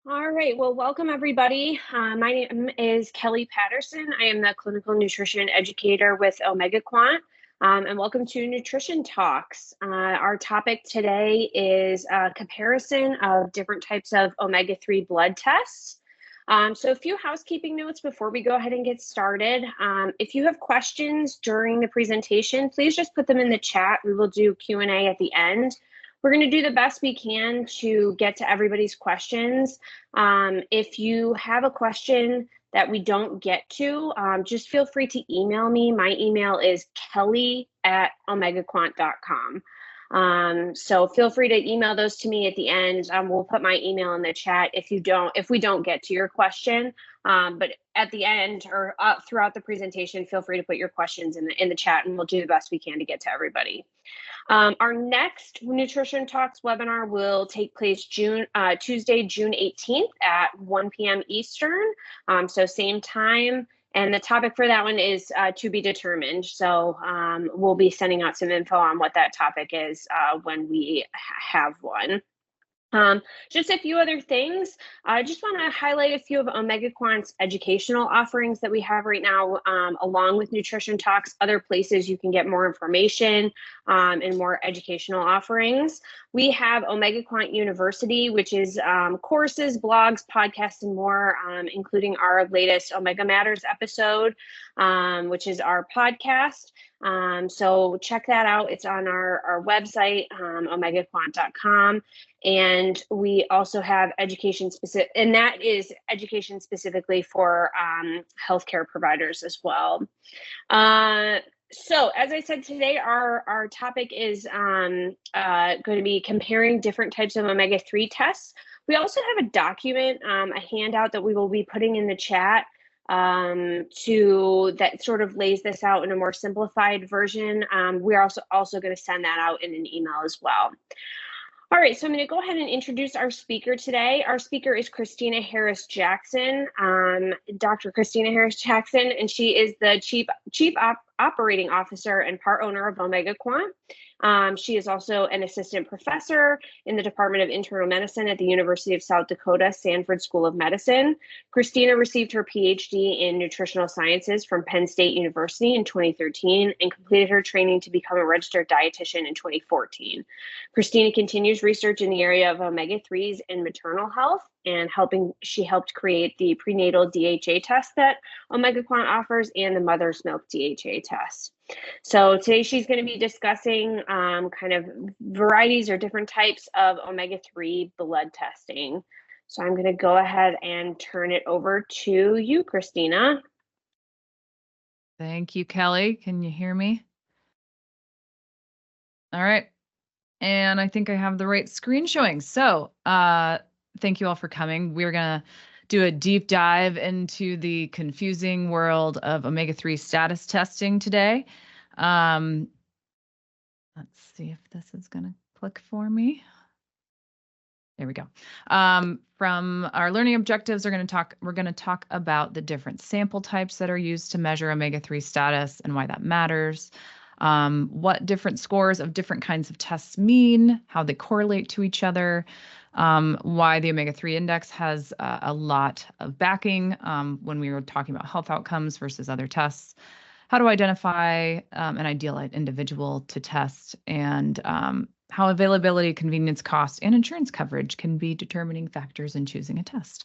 All right. Well, welcome everybody. My name is Kelly Patterson. I am the clinical nutrition educator with Omega Quant, and welcome to Nutrition Talks. Our topic today is a comparison of different types of omega-3 blood tests. So a few housekeeping notes before we go ahead and get started. If you have questions during the presentation, please just put them in the chat. We will do Q&A at the end. We're going to do the best we can to get to everybody's questions. If you have a question that we don't get to, just feel free to email me. My email is kelly@omegaquant.com. So feel free to email those to me at the end. We'll put my email in the chat if we don't get to your question. But at the end or throughout the presentation, feel free to put your questions in the chat, and we'll do the best we can to get to everybody. Our next Nutrition Talks webinar will take place Tuesday, June 18th at 1 p.m. Eastern. So same time. And the topic for that one is to be determined. So we'll be sending out some info on what that topic is when we have one. Just a few other things. I just want to highlight a few of Omega Quant's educational offerings that we have right now, along with Nutrition Talks, other places you can get more information and more educational offerings. We have Omega Quant University, which is courses, blogs, podcasts, and more, including our latest Omega Matters episode, which is our podcast. So check that out. It's on our website, omegaquant.com. And we also have education specific, and that is education specifically for healthcare providers as well. So as I said, today our topic is going to be comparing different types of omega-3 tests. We also have a document, a handout that we will be putting in the chat that sort of lays this out in a more simplified version. We're also going to send that out in an email as well. All right, so I'm going to go ahead and introduce our speaker today. Our speaker is Christina Harris Jackson, Dr. Christina Harris Jackson, and she is the Chief Operating Officer and part owner of Omega Quant. She is also an assistant professor in the Department of Internal Medicine at the University of South Dakota Sanford School of Medicine. Christina received her PhD in nutritional sciences from Penn State University in 2013 and completed her training to become a registered dietitian in 2014. Christina continues research in the area of omega-3s and maternal health, and she helped create the prenatal DHA test that Omega Quant offers and the mother's milk DHA test. So today she's going to be discussing kind of varieties or different types of omega-3 blood testing. So I'm going to go ahead and turn it over to you, Christina. Thank you, Kelly. Can you hear me? All right. And I think I have the right screen showing. So thank you all for coming. We're going to do a deep dive into the confusing world of omega-3 status testing today. Let's see if this is going to click for me. There we go. From our learning objectives, we're going to talk about the different sample types that are used to measure omega-3 status and why that matters. What different scores of different kinds of tests mean, how they correlate to each other, why the omega-3 index has a lot of backing when we were talking about health outcomes versus other tests, how to identify an ideal individual to test, and how availability, convenience, cost, and insurance coverage can be determining factors in choosing a test.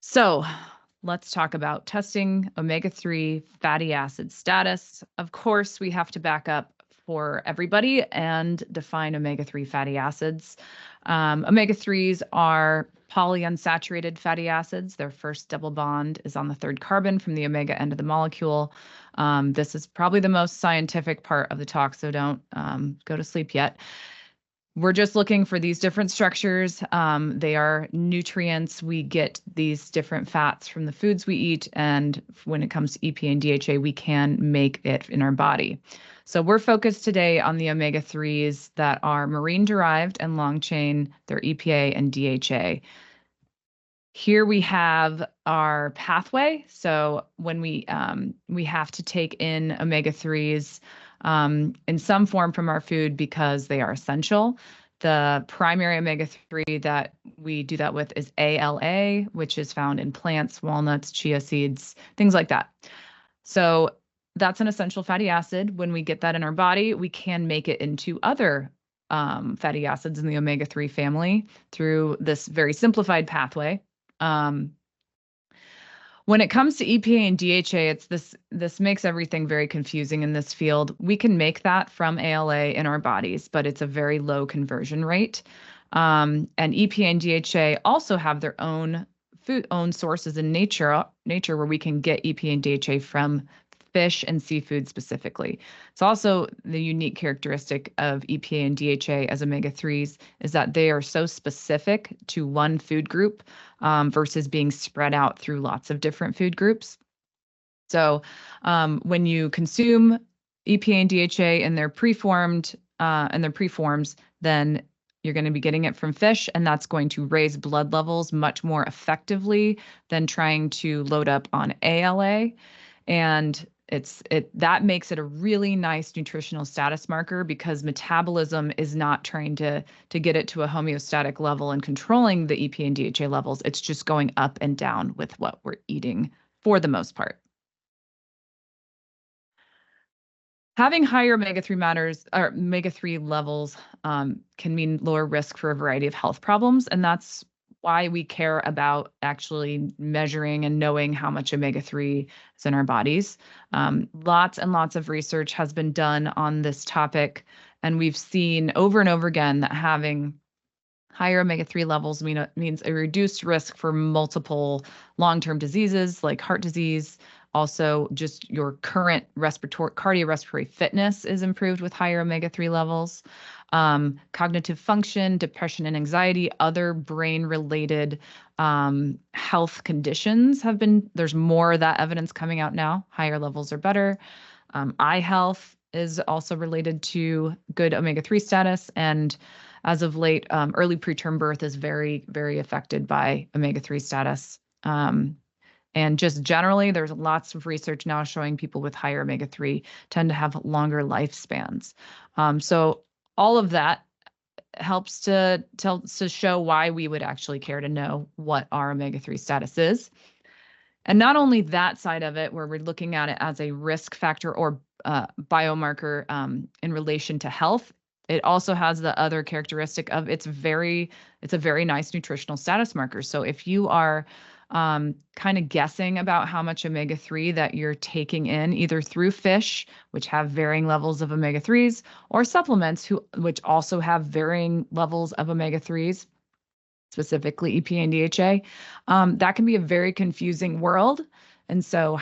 So let's talk about testing omega-3 fatty acid status. Of course, we have to back up for everybody and define omega-3 fatty acids. Omega-3s are polyunsaturated fatty acids. Their first double bond is on the third carbon from the omega end of the molecule. This is probably the most scientific part of the talk, so don't go to sleep yet. We're just looking for these different structures. They are nutrients. We get these different fats from the foods we eat, and when it comes to EPA and DHA, we can make it in our body. So we're focused today on the omega-3s that are marine-derived and long-chain. They're EPA and DHA. Here we have our pathway. So when we have to take in omega-3s in some form from our food because they are essential. The primary omega-3 that we do that with is ALA, which is found in plants, walnuts, chia seeds, things like that. So that's an essential fatty acid. When we get that in our body, we can make it into other fatty acids in the omega-3 family through this very simplified pathway. When it comes to EPA and DHA, it's this makes everything very confusing in this field. We can make that from ALA in our bodies, but it's a very low conversion rate. And EPA and DHA also have their own sources in nature where we can get EPA and DHA from fish and seafood specifically. It's also the unique characteristic of EPA and DHA as omega-3s is that they are so specific to one food group versus being spread out through lots of different food groups. So when you consume EPA and DHA in their preforms, then you're going to be getting it from fish, and that's going to raise blood levels much more effectively than trying to load up on ALA. And that makes it a really nice nutritional status marker because metabolism is not trying to get it to a homeostatic level and controlling the EPA and DHA levels. It's just going up and down with what we're eating for the most part. Having higher omega-3 levels can mean lower risk for a variety of health problems, and that's why we care about actually measuring and knowing how much omega-3 is in our bodies. Lots and lots of research has been done on this topic, and we've seen over and over again that having higher omega-3 levels means a reduced risk for multiple long-term diseases like heart disease. Also, just your current cardiorespiratory fitness is improved with higher omega-3 levels. Cognitive function, depression and anxiety, other brain-related health conditions there's more of that evidence coming out now. Higher levels are better. Eye health is also related to good omega-3 status. And as of late, early preterm birth is very, very affected by omega-3 status. And just generally, there's lots of research now showing people with higher omega-3 tend to have longer lifespans. So all of that helps to show why we would actually care to know what our omega-3 status is. And not only that side of it, where we're looking at it as a risk factor or biomarker in relation to health, it also has the other characteristic of it's a very nice nutritional status marker. So if you are kind of guessing about how much omega-3 that you're taking in, either through fish, which have varying levels of omega-3s, or supplements, which also have varying levels of omega-3s, specifically EPA and DHA, that can be a very confusing world. And so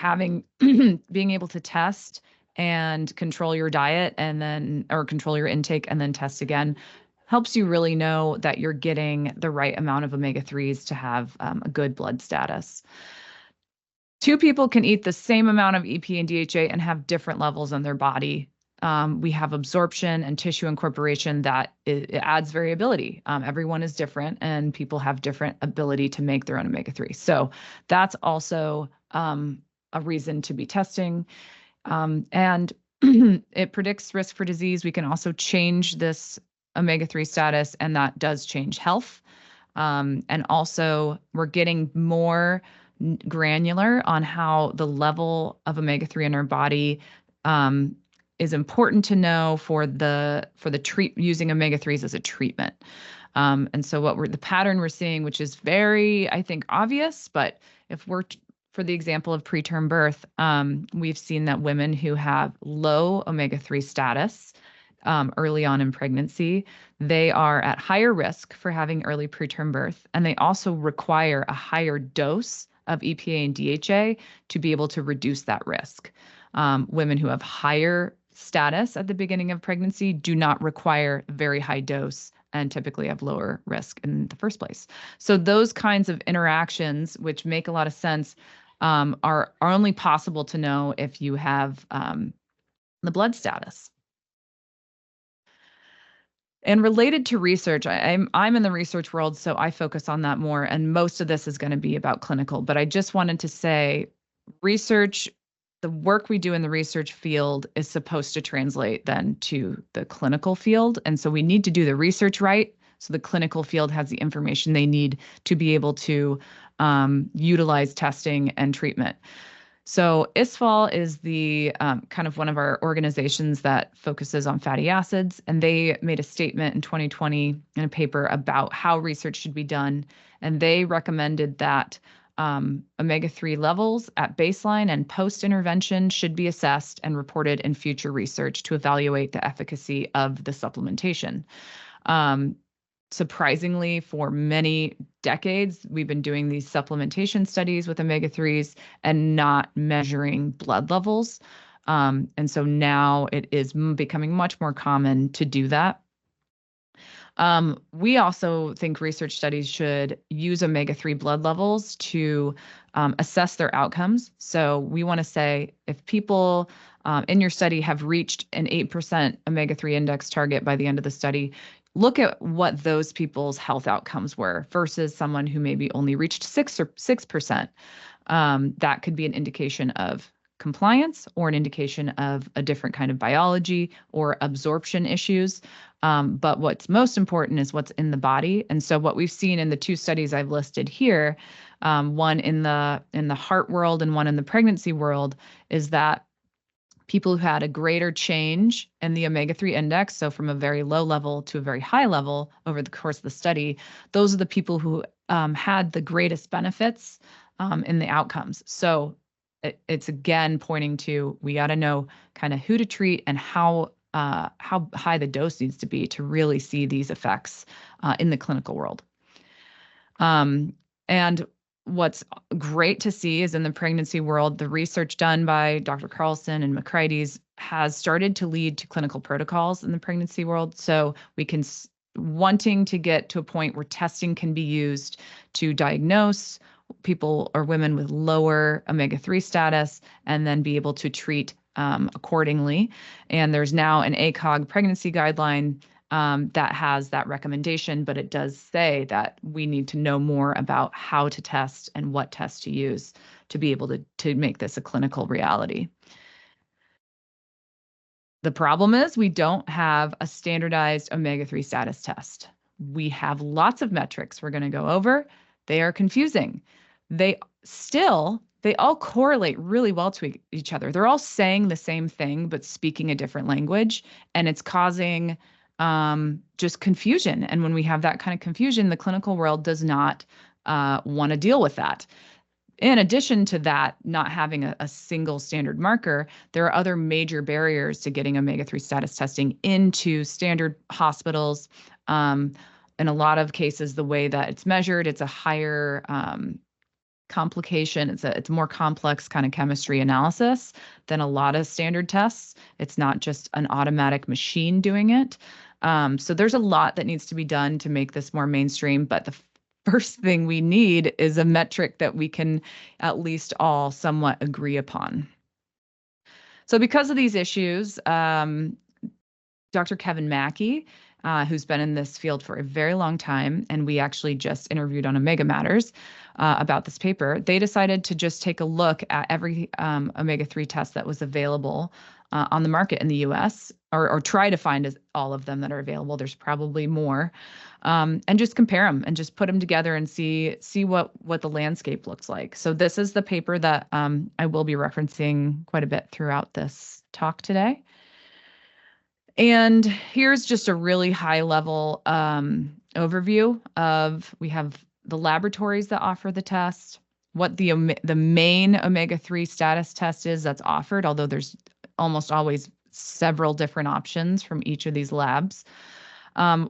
being able to test and control your diet or control your intake and then test again helps you really know that you're getting the right amount of omega-3s to have a good blood status. Two people can eat the same amount of EPA and DHA and have different levels in their body. We have absorption and tissue incorporation that it adds variability. Everyone is different, and people have different ability to make their own omega-3. So that's also a reason to be testing. And it predicts risk for disease. We can also change this omega-3 status, and that does change health. And also, we're getting more granular on how the level of omega-3 in our body is important to know for the using omega-3s as a treatment. And so the pattern we're seeing, which is very, I think, obvious, but if we're for the example of preterm birth, we've seen that women who have low omega-3 status early on in pregnancy, they are at higher risk for having early preterm birth, and they also require a higher dose of EPA and DHA to be able to reduce that risk. Women who have higher status at the beginning of pregnancy do not require very high dose and typically have lower risk in the first place. So those kinds of interactions, which make a lot of sense, are only possible to know if you have the blood status. And related to research, I'm in the research world, so I focus on that more. And most of this is going to be about clinical. But I just wanted to say research the work we do in the research field is supposed to translate then to the clinical field. And so we need to do the research right, so the clinical field has the information they need to be able to utilize testing and treatment. So ISFAL is the kind of one of our organizations that focuses on fatty acids, and they made a statement in 2020 in a paper about how research should be done, and they recommended that omega-3 levels at baseline and post-intervention should be assessed and reported in future research to evaluate the efficacy of the supplementation. Surprisingly, for many decades, we've been doing these supplementation studies with omega-3s and not measuring blood levels. And so now it is becoming much more common to do that. We also think research studies should use omega-3 blood levels to assess their outcomes. So we want to say if people in your study have reached an 8% omega-3 index target by the end of the study, look at what those people's health outcomes were versus someone who maybe only reached 6%. That could be an indication of compliance or an indication of a different kind of biology or absorption issues. But what's most important is what's in the body. And so what we've seen in the two studies I've listed here, one in the heart world and one in the pregnancy world, is that people who had a greater change in the omega-3 index, so from a very low level to a very high level over the course of the study, those are the people who had the greatest benefits in the outcomes. So it's again pointing to, we got to know kind of who to treat and how high the dose needs to be to really see these effects in the clinical world. And what's great to see is in the pregnancy world, the research done by Dr. Carlson and McCrides has started to lead to clinical protocols in the pregnancy world. So we can, wanting to get to a point where testing can be used to diagnose people or women with lower omega-3 status and then be able to treat accordingly. And there's now an ACOG pregnancy guideline that has that recommendation, but it does say that we need to know more about how to test and what tests to use to be able to make this a clinical reality. The problem is we don't have a standardized omega-3 status test. We have lots of metrics we're going to go over. They are confusing. They all correlate really well to each other. They're all saying the same thing, but speaking a different language, and it's causing just confusion. And when we have that kind of confusion, the clinical world does not want to deal with that. In addition to that, not having a single standard marker, there are other major barriers to getting omega-3 status testing into standard hospitals. In a lot of cases, the way that it's measured, it's a higher complication. It's a more complex kind of chemistry analysis than a lot of standard tests. It's not just an automatic machine doing it. So there's a lot that needs to be done to make this more mainstream, but the first thing we need is a metric that we can at least all somewhat agree upon. So because of these issues, Dr. Kevin Mackey, who's been in this field for a very long time, and we actually just interviewed on Omega Matters about this paper, they decided to just take a look at every omega-3 test that was available on the market in the US, or try to find all of them that are available. There's probably more, and just compare them and just put them together and see what the landscape looks like. So this is the paper that I will be referencing quite a bit throughout this talk today. And here's just a really high level overview of, we have the laboratories that offer the test, what the main omega-3 status test is that's offered, although there's almost always several different options from each of these labs,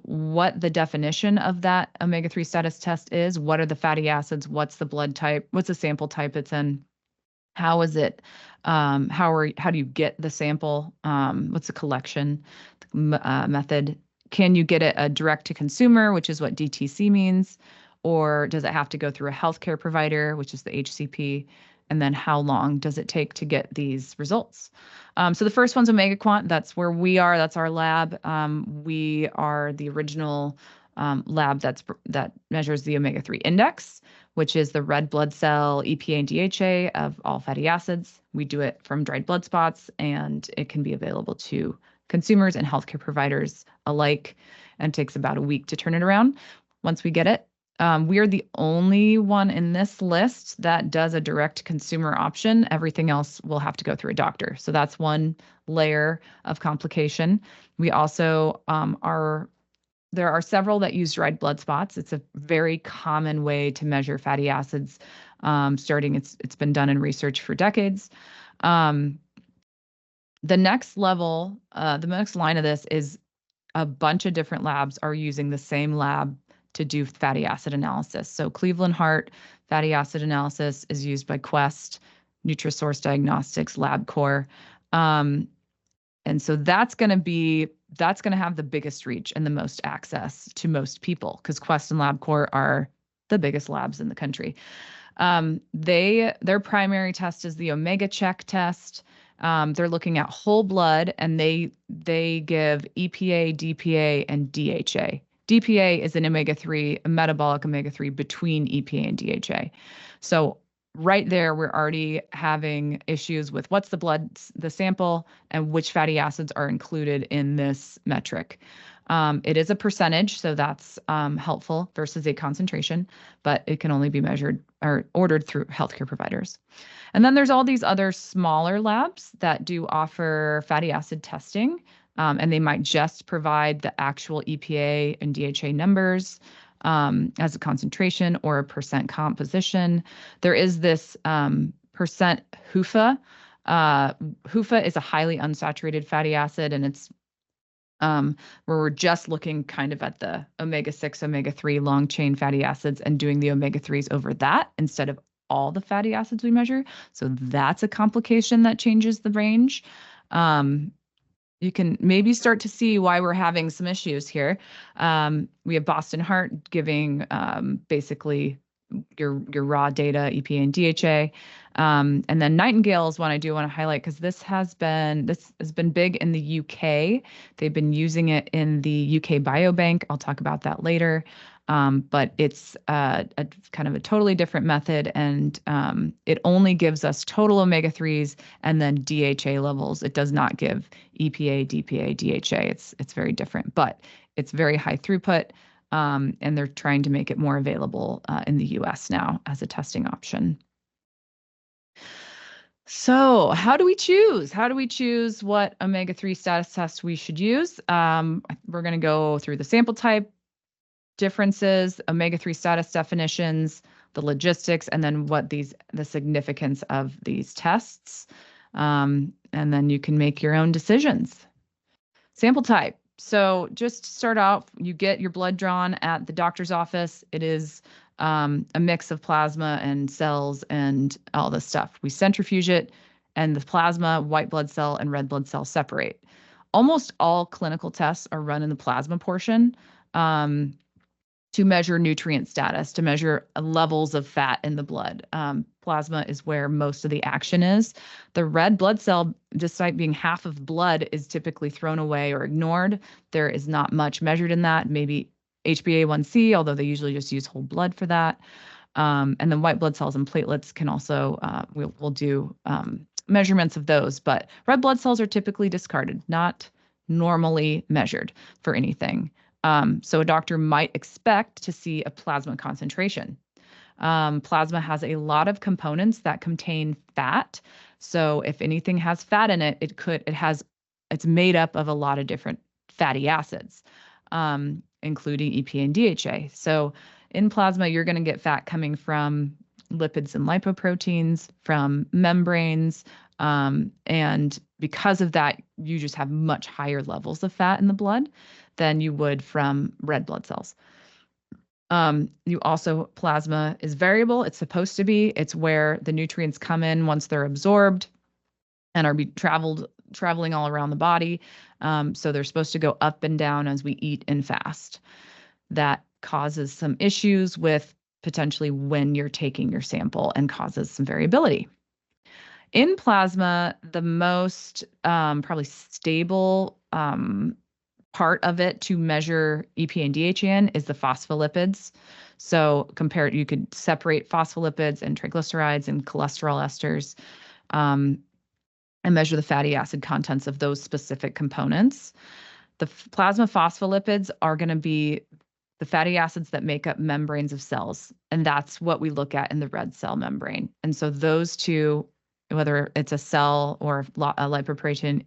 what the definition of that omega-3 status test is, what are the fatty acids, what's the blood type, what's the sample type it's in, how is it, how do you get the sample, what's the collection method, can you get it direct to consumer, which is what DTC means, or does it have to go through a healthcare provider, which is the HCP? And then how long does it take to get these results? So the first one's OmegaQuant. That's where we are. That's our lab. We are the original lab that measures the omega-3 index, which is the red blood cell EPA and DHA of all fatty acids. We do it from dried blood spots, and it can be available to consumers and healthcare providers alike, and takes about a week to turn it around once we get it. We are the only one in this list that does a direct consumer option. Everything else will have to go through a doctor. So that's one layer of complication. We also there are several that use dried blood spots. It's a very common way to measure fatty acids. It's been done in research for decades. The next level, the next line of this is a bunch of different labs are using the same lab to do fatty acid analysis. So Cleveland Heart fatty acid analysis is used by Quest, Nutrisource Diagnostics, LabCorp. And so that's going to have the biggest reach and the most access to most people, because Quest and LabCorp are the biggest labs in the country. Their primary test is the Omega Check test. They're looking at whole blood, and they give EPA, DPA, and DHA. DPA is an omega-3, a metabolic omega-3 between EPA and DHA. So right there, we're already having issues with what's the sample, and which fatty acids are included in this metric. It is a percentage, so that's helpful versus a concentration, but it can only be measured or ordered through healthcare providers. And then there's all these other smaller labs that do offer fatty acid testing, and they might just provide the actual EPA and DHA numbers as a concentration or a percent composition. There is this percent HUFA. HUFA is a highly unsaturated fatty acid, and it's where we're just looking kind of at the omega-6, omega-3 long chain fatty acids and doing the omega-3s over that instead of all the fatty acids we measure. So that's a complication that changes the range. You can maybe start to see why we're having some issues here. We have Boston Heart giving basically your raw data, EPA and DHA. And then Nightingale is one I do want to highlight, because this has been big in the UK. They've been using it in the UK Biobank. I'll talk about that later. But it's a kind of a totally different method, and it only gives us total omega-3s and then DHA levels. It does not give EPA, DPA, DHA. It's very different, but it's very high throughput, and they're trying to make it more available in the US now as a testing option. So how do we choose? How do we choose what omega-3 status test we should use? We're going to go through the sample type, differences, omega-3 status definitions, the logistics, and then the significance of these tests. And then you can make your own decisions. Sample type. So just to start off, you get your blood drawn at the doctor's office. It is a mix of plasma and cells and all this stuff. We centrifuge it, and the plasma, white blood cell, and red blood cell separate. Almost all clinical tests are run in the plasma portion to measure nutrient status, to measure levels of fat in the blood. Plasma is where most of the action is. The red blood cell, despite being half of blood, is typically thrown away or ignored. There is not much measured in that, maybe HbA1c, although they usually just use whole blood for that. And then white blood cells and platelets can also, we'll do measurements of those, but red blood cells are typically discarded, not normally measured for anything. So a doctor might expect to see a plasma concentration. Plasma has a lot of components that contain fat. So if anything has fat in it, it's made up of a lot of different fatty acids, including EPA and DHA. So in plasma, you're going to get fat coming from lipids and lipoproteins, from membranes, and because of that, you just have much higher levels of fat in the blood than you would from red blood cells. Plasma is variable. It's supposed to be. It's where the nutrients come in once they're absorbed and are traveling all around the body. So they're supposed to go up and down as we eat and fast. That causes some issues with potentially when you're taking your sample and causes some variability. In plasma, the most probably stable part of it to measure EPA and DHA in is the phospholipids. So you could separate phospholipids and triglycerides and cholesterol esters, and measure the fatty acid contents of those specific components. The plasma phospholipids are going to be the fatty acids that make up membranes of cells, and that's what we look at in the red cell membrane. And so those two, whether it's a cell or a lipoprotein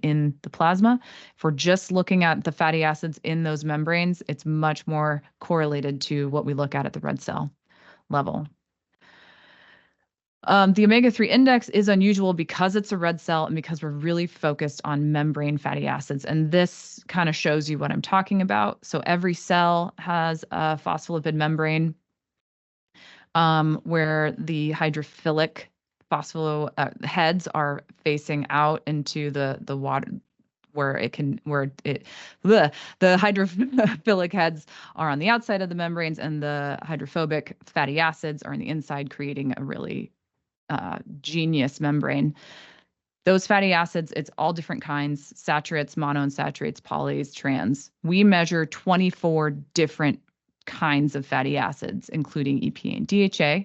in the plasma, if we're just looking at the fatty acids in those membranes, it's much more correlated to what we look at the red cell level. The omega-3 index is unusual because it's a red cell and because we're really focused on membrane fatty acids. And this kind of shows you what I'm talking about. So every cell has a phospholipid membrane where the hydrophilic heads are facing out into the water, the hydrophilic heads are on the outside of the membranes and the hydrophobic fatty acids are on the inside, creating a really genius membrane. Those fatty acids, it's all different kinds: saturates, monounsaturates, polys, trans. We measure 24 different kinds of fatty acids, including EPA and DHA,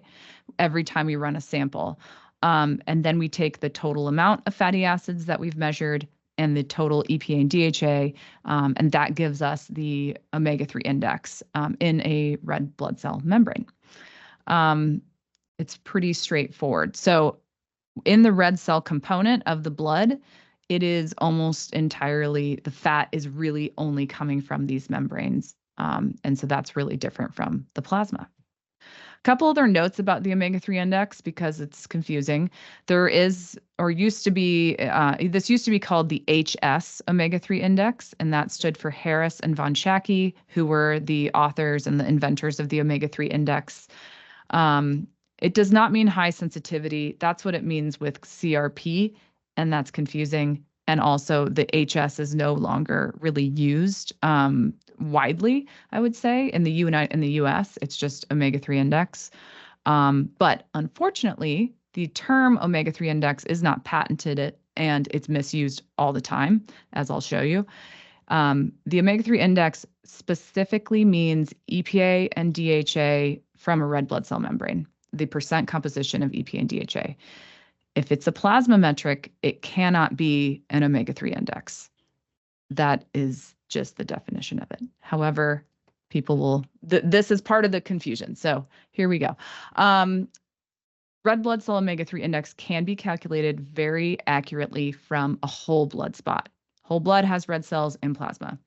every time we run a sample. And then we take the total amount of fatty acids that we've measured and the total EPA and DHA, and that gives us the omega-3 index in a red blood cell membrane. It's pretty straightforward. So in the red cell component of the blood, it is almost entirely, the fat is really only coming from these membranes. And so that's really different from the plasma. A couple other notes about the omega-3 index because it's confusing. There is, or used to be, this used to be called the HS omega-3 index, and that stood for Harris and von Schacke, who were the authors and the inventors of the omega-3 index. It does not mean high sensitivity. That's what it means with CRP, and that's confusing. And also the HS is no longer really used widely, I would say, in the US. It's just omega-3 index. But unfortunately, the term omega-3 index is not patented and it's misused all the time, as I'll show you. The omega-3 index specifically means EPA and DHA from a red blood cell membrane, the percent composition of EPA and DHA. If it's a plasma metric, it cannot be an omega-3 index. That is just the definition of it. However, people will, this is part of the confusion. So here we go. Red blood cell omega-3 index can be calculated very accurately from a whole blood spot. Whole blood has red cells and plasma.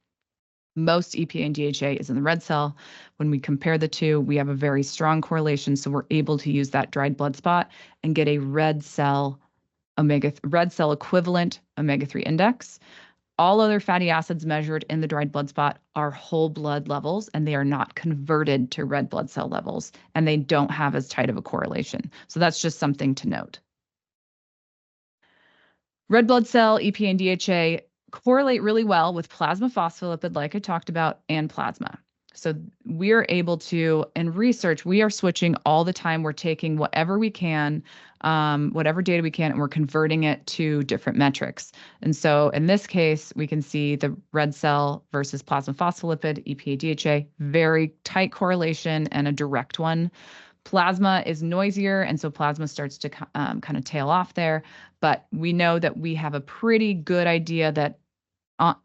Most EPA and DHA is in the red cell. When we compare the two, we have a very strong correlation. So we're able to use that dried blood spot and get a red cell equivalent omega-3 index. All other fatty acids measured in the dried blood spot are whole blood levels, and they are not converted to red blood cell levels, and they don't have as tight of a correlation. So that's just something to note. Red blood cell, EPA and DHA correlate really well with plasma phospholipid, like I talked about, and plasma. So we're able to, in research, we are switching all the time. We're taking whatever we can, whatever data we can, and we're converting it to different metrics. And so in this case, we can see the red cell versus plasma phospholipid, EPA, DHA, very tight correlation and a direct one. Plasma is noisier, and so plasma starts to kind of tail off there. But we know that we have a pretty good idea that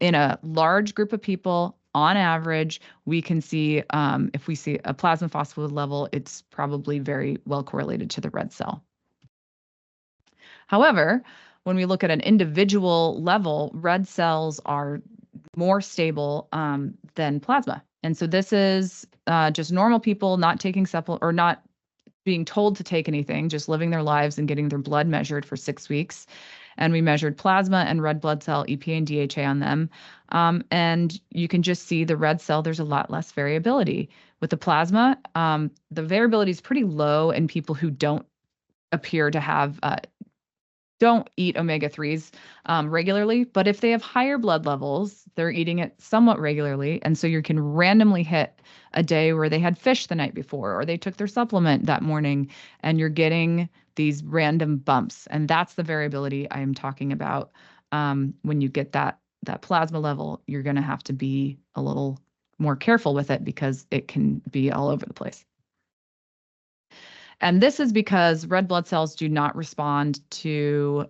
in a large group of people, on average, we can see if we see a plasma phospholipid level, it's probably very well correlated to the red cell. However, when we look at an individual level, red cells are more stable than plasma. And so this is just normal people not taking or not being told to take anything, just living their lives and getting their blood measured for 6 weeks. And we measured plasma and red blood cell, EPA and DHA on them. And you can just see the red cell, there's a lot less variability. With the plasma, the variability is pretty low in people who don't appear to have, don't eat omega-3s regularly. But if they have higher blood levels, they're eating it somewhat regularly. And so you can randomly hit a day where they had fish the night before, or they took their supplement that morning, and you're getting these random bumps. And that's the variability I am talking about when you get that plasma level, you're going to have to be a little more careful with it because it can be all over the place. And this is because red blood cells do not respond to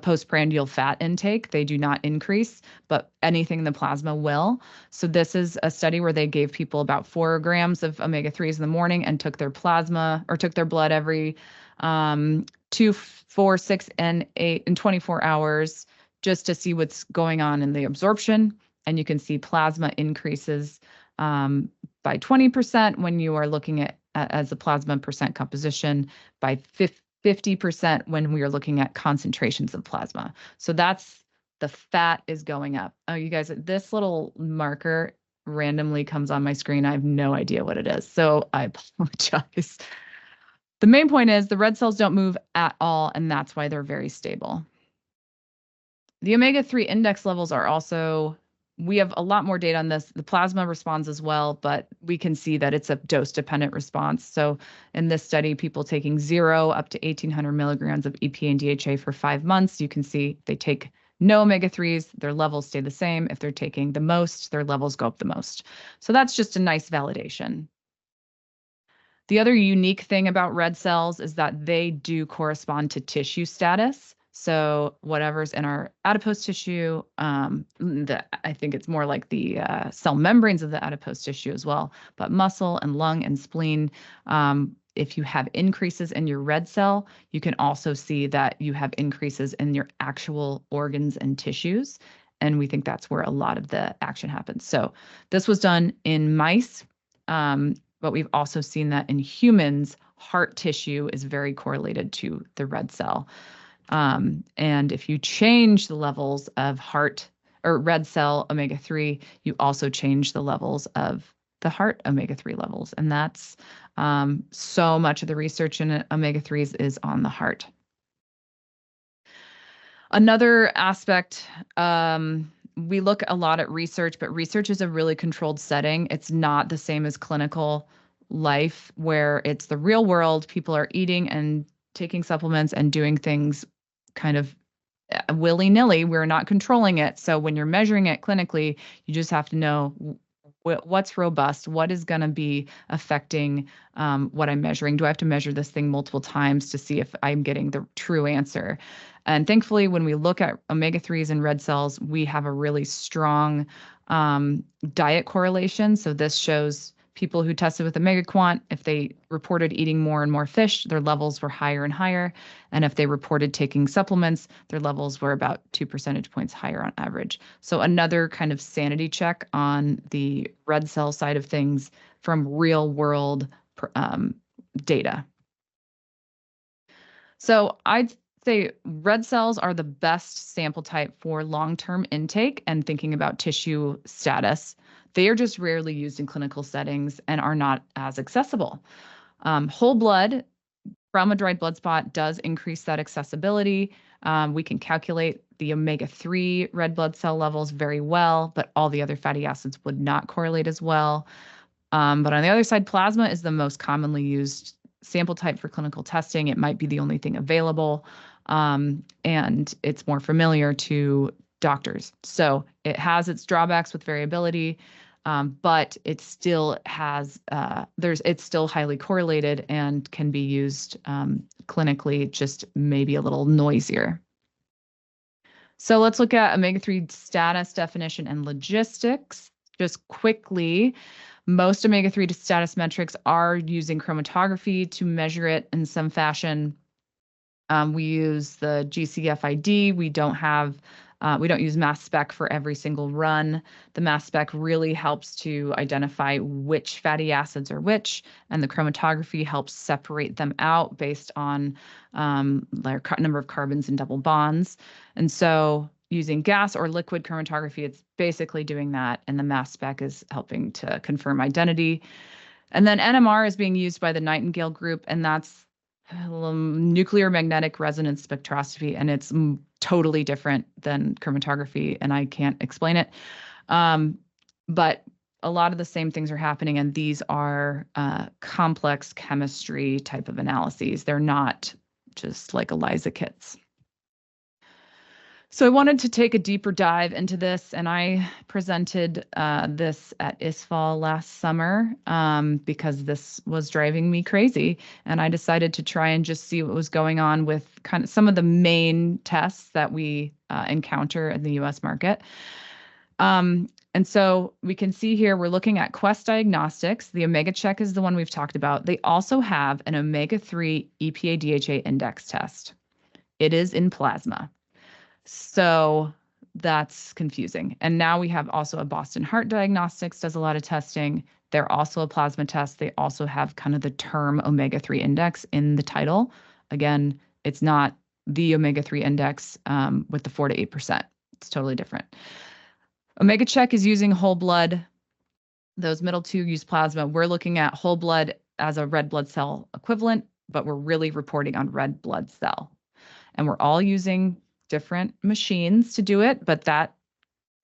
postprandial fat intake. They do not increase, but anything in the plasma will. So this is a study where they gave people about 4 grams of omega-3s in the morning and took their plasma or took their blood every 2, 4, 6, and 8 and 24 hours just to see what's going on in the absorption. And you can see plasma increases by 20% when you are looking at as a plasma percent composition, by 50% when we are looking at concentrations of plasma. So that's the fat is going up. Oh, you guys, this little marker randomly comes on my screen. I have no idea what it is, so I apologize. The main point is the red cells don't move at all, and that's why they're very stable. The omega-3 index levels are also, we have a lot more data on this. The plasma responds as well, but we can see that it's a dose-dependent response. So in this study, people taking 0 up to 1,800 milligrams of EPA and DHA for 5 months, you can see they take no omega-3s, their levels stay the same. If they're taking the most, their levels go up the most. So that's just a nice validation. The other unique thing about red cells is that they do correspond to tissue status. So whatever's in our adipose tissue, I think it's more like the cell membranes of the adipose tissue as well, but muscle and lung and spleen, if you have increases in your red cell, you can also see that you have increases in your actual organs and tissues. And we think that's where a lot of the action happens. So this was done in mice, but we've also seen that in humans, heart tissue is very correlated to the red cell. And if you change the levels of heart or red cell omega-3, you also change the levels of the heart omega-3 levels. And that's so much of the research in omega-3s is on the heart. Another aspect, we look a lot at research, but research is a really controlled setting. It's not the same as clinical life where it's the real world. People are eating and taking supplements and doing things kind of willy-nilly. We're not controlling it. So when you're measuring it clinically, you just have to know what's robust, what is going to be affecting what I'm measuring. Do I have to measure this thing multiple times to see if I'm getting the true answer? And thankfully, when we look at omega-3s and red cells, we have a really strong diet correlation. So this shows people who tested with OmegaQuant, if they reported eating more and more fish, their levels were higher and higher. And if they reported taking supplements, their levels were about 2 percentage points higher on average. So another kind of sanity check on the red cell side of things from real world data. So I'd say red cells are the best sample type for long-term intake and thinking about tissue status. They are just rarely used in clinical settings and are not as accessible. Whole blood from a dried blood spot does increase that accessibility. We can calculate the omega-3 red blood cell levels very well, but all the other fatty acids would not correlate as well. But on the other side, plasma is the most commonly used sample type for clinical testing. It might be the only thing available, and it's more familiar to doctors. So it has its drawbacks with variability, but it still has, it's still highly correlated and can be used clinically, just maybe a little noisier. So let's look at omega-3 status, definition, and logistics. Just quickly, most omega-3 status metrics are using chromatography to measure it in some fashion. We use the GCFID. We don't use mass spec for every single run. The mass spec really helps to identify which fatty acids are which, and the chromatography helps separate them out based on their number of carbons and double bonds. And so using gas or liquid chromatography, it's basically doing that, and the mass spec is helping to confirm identity. And then NMR is being used by the Nightingale group, and that's nuclear magnetic resonance spectroscopy, and it's totally different than chromatography, and I can't explain it. But a lot of the same things are happening, and these are complex chemistry type of analyses. They're not just like ELISA kits. So I wanted to take a deeper dive into this, and I presented this at ISFAL last summer because this was driving me crazy. And I decided to try and just see what was going on with kind of some of the main tests that we encounter in the US market. And so we can see here, we're looking at Quest Diagnostics. The OmegaCheck is the one we've talked about. They also have an omega-3 EPA DHA index test. It is in plasma. So that's confusing. And now we have also a Boston Heart Diagnostics does a lot of testing. They're also a plasma test. They also have kind of the term omega-3 index in the title. Again, it's not the omega-3 index with the 4 to 8%. It's totally different. OmegaCheck is using whole blood. Those middle two use plasma. We're looking at whole blood as a red blood cell equivalent, but we're really reporting on red blood cell. And we're all using different machines to do it, but that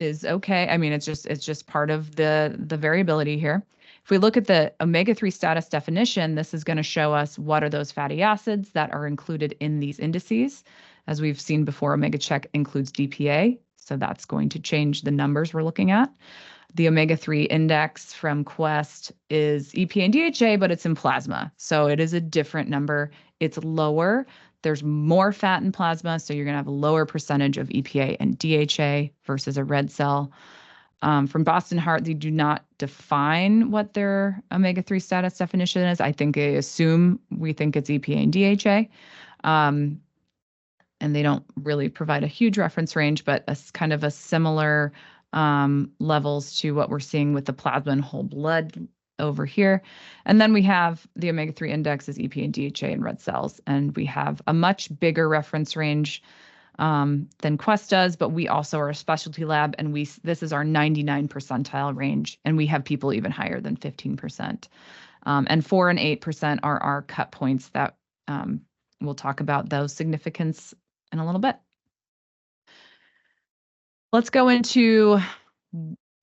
is okay. I mean, it's just part of the variability here. If we look at the omega-3 status definition, this is going to show us what are those fatty acids that are included in these indices. As we've seen before, OmegaCheck includes DPA, so that's going to change the numbers we're looking at. The omega-3 index from Quest is EPA and DHA, but it's in plasma, so it is a different number. It's lower. There's more fat in plasma, so you're going to have a lower percentage of EPA and DHA versus a red cell. From Boston Heart, they do not define what their omega-3 status definition is. I think they assume we think it's EPA and DHA. And they don't really provide a huge reference range, but a kind of a similar levels to what we're seeing with the plasma and whole blood over here. And then we have the omega-3 index is EPA and DHA in red cells. And we have a much bigger reference range than Quest does, but we also are a specialty lab, and this is our 99 percentile range, and we have people even higher than 15%. And 4 and 8% are our cut points that we'll talk about those significance in a little bit. Let's go into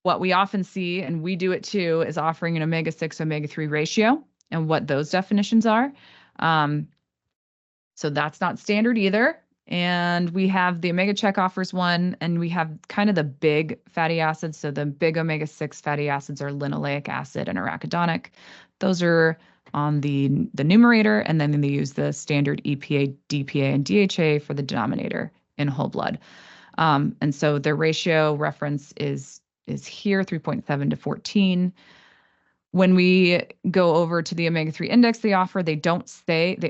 what we often see, and we do it too, is offering an omega-6, omega-3 ratio and what those definitions are. So that's not standard either. And we have the OmegaCheck offers one, and we have kind of the big fatty acids. So the big omega-6 fatty acids are linoleic acid and arachidonic. Those are on the numerator, and then they use the standard EPA, DPA, and DHA for the denominator in whole blood. And so their ratio reference is here, 3.7 to 14. When we go over to the omega-3 index they offer, they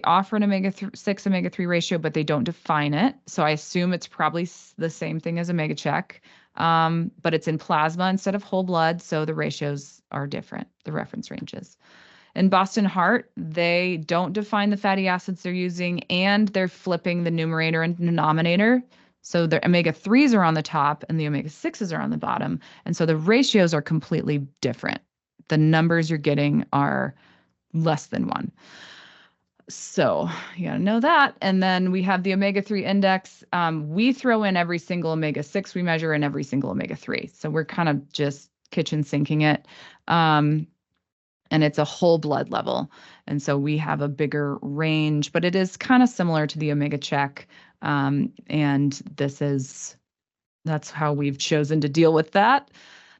offer an omega-6, omega-3 ratio, but they don't define it. So I assume it's probably the same thing as OmegaCheck, but it's in plasma instead of whole blood, so the ratios are different, the reference ranges. In Boston Heart, they don't define the fatty acids they're using, and they're flipping the numerator and denominator. So the omega-3s are on the top and the omega-6s are on the bottom. And so the ratios are completely different. The numbers you're getting are less than 1. So you gotta know that. And then we have the omega-3 index. We throw in every single omega-6 we measure and every single omega-3. So we're kind of just kitchen sinking it. And it's a whole blood level. And so we have a bigger range, but it is kind of similar to the OmegaCheck. And that's how we've chosen to deal with that.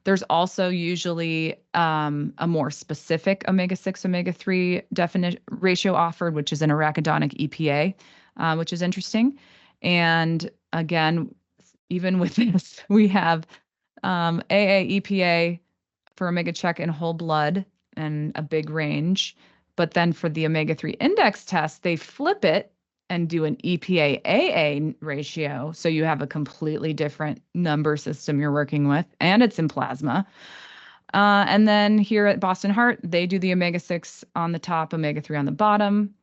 There's also usually a more specific omega-6, omega-3 ratio offered, which is an arachidonic EPA, which is interesting. And again, even with this, we have AA EPA for OmegaCheck in whole blood and a big range. But then for the omega-3 index test, they flip it and do an EPA AA ratio. So you have a completely different number system you're working with, and it's in plasma. And then here at Boston Heart, they do the omega-6 on the top, omega-3 on the bottom.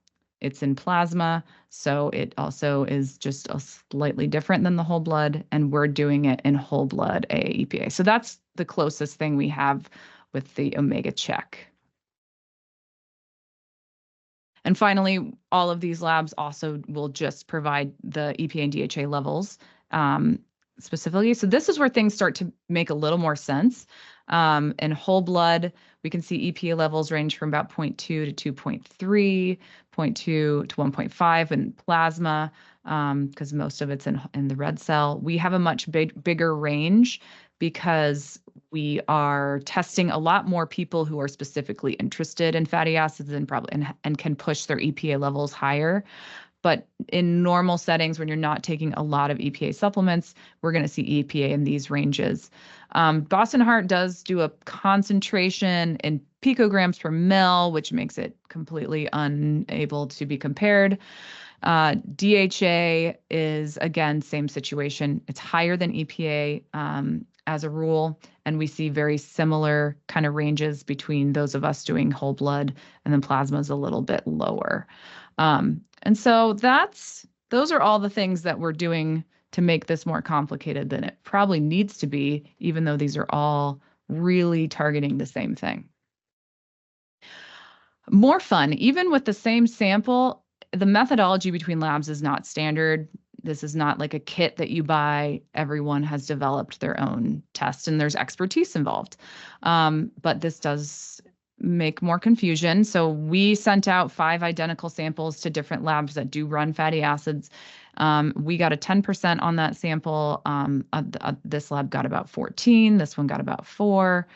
It's in plasma. So it also is just a slightly different than the whole blood, and we're doing it in whole blood AA EPA. So that's the closest thing we have with the OmegaCheck. And finally, all of these labs also will just provide the EPA and DHA levels specifically. So this is where things start to make a little more sense. In whole blood, we can see EPA levels range from about 0.2 to 2.3, 0.2 to 1.5 in plasma. because most of it's in the red cell. We have a much bigger range because we are testing a lot more people who are specifically interested in fatty acids and probably and can push their EPA levels higher. But in normal settings, when you're not taking a lot of EPA supplements, we're going to see EPA in these ranges. Boston Heart does do a concentration in picograms per mil, which makes it completely unable to be compared. DHA is, again, same situation. It's higher than EPA as a rule, and we see very similar kind of ranges between those of us doing whole blood, and then plasma is a little bit lower. And so those are all the things that we're doing to make this more complicated than it probably needs to be, even though these are all really targeting the same thing. More fun, even with the same sample, the methodology between labs is not standard. This is not like a kit that you buy. Everyone has developed their own test and there's expertise involved. But this does make more confusion. So we sent out 5 identical samples to different labs that do run fatty acids. We got a 10% on that sample. This lab got about 14. This one got about 4,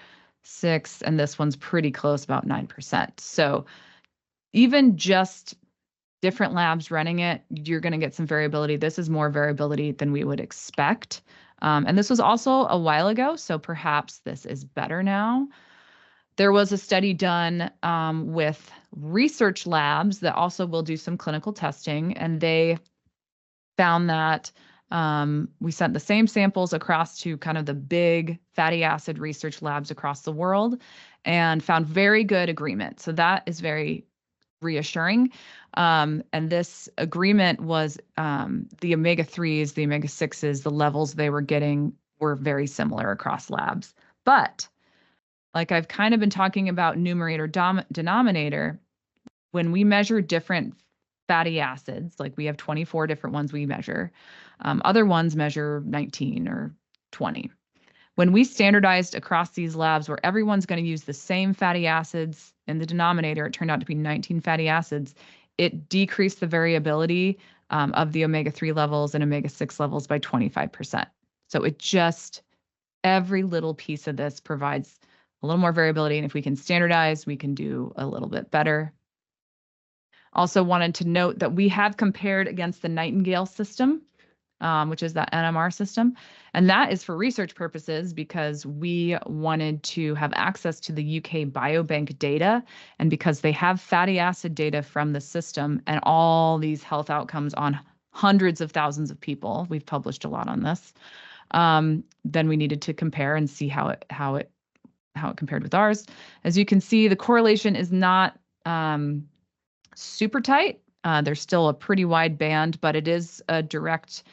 6, and this one's pretty close, about 9%. So even just different labs running it, you're going to get some variability. This is more variability than we would expect. And this was also a while ago, so perhaps this is better now. There was a study done with research labs that also will do some clinical testing, and they found that we sent the same samples across to kind of the big fatty acid research labs across the world and found very good agreement. So that is very reassuring. And this agreement was the omega-3s, the omega-6s, the levels they were getting were very similar across labs. But like I've kind of been talking about numerator denominator, when we measure different fatty acids, like we have 24 different ones we measure, other ones measure 19 or 20. When we standardized across these labs where everyone's going to use the same fatty acids in the denominator, it turned out to be 19 fatty acids, it decreased the variability of the omega-3 levels and omega-6 levels by 25%. So it just, every little piece of this provides a little more variability. And if we can standardize, we can do a little bit better. Also wanted to note that we have compared against the Nightingale system, which is that NMR system. And that is for research purposes because we wanted to have access to the UK Biobank data. And because they have fatty acid data from the system and all these health outcomes on hundreds of thousands of people, we've published a lot on this, then we needed to compare and see how it compared with ours. As you can see, the correlation is not super tight. There's still a pretty wide band, but it is a direct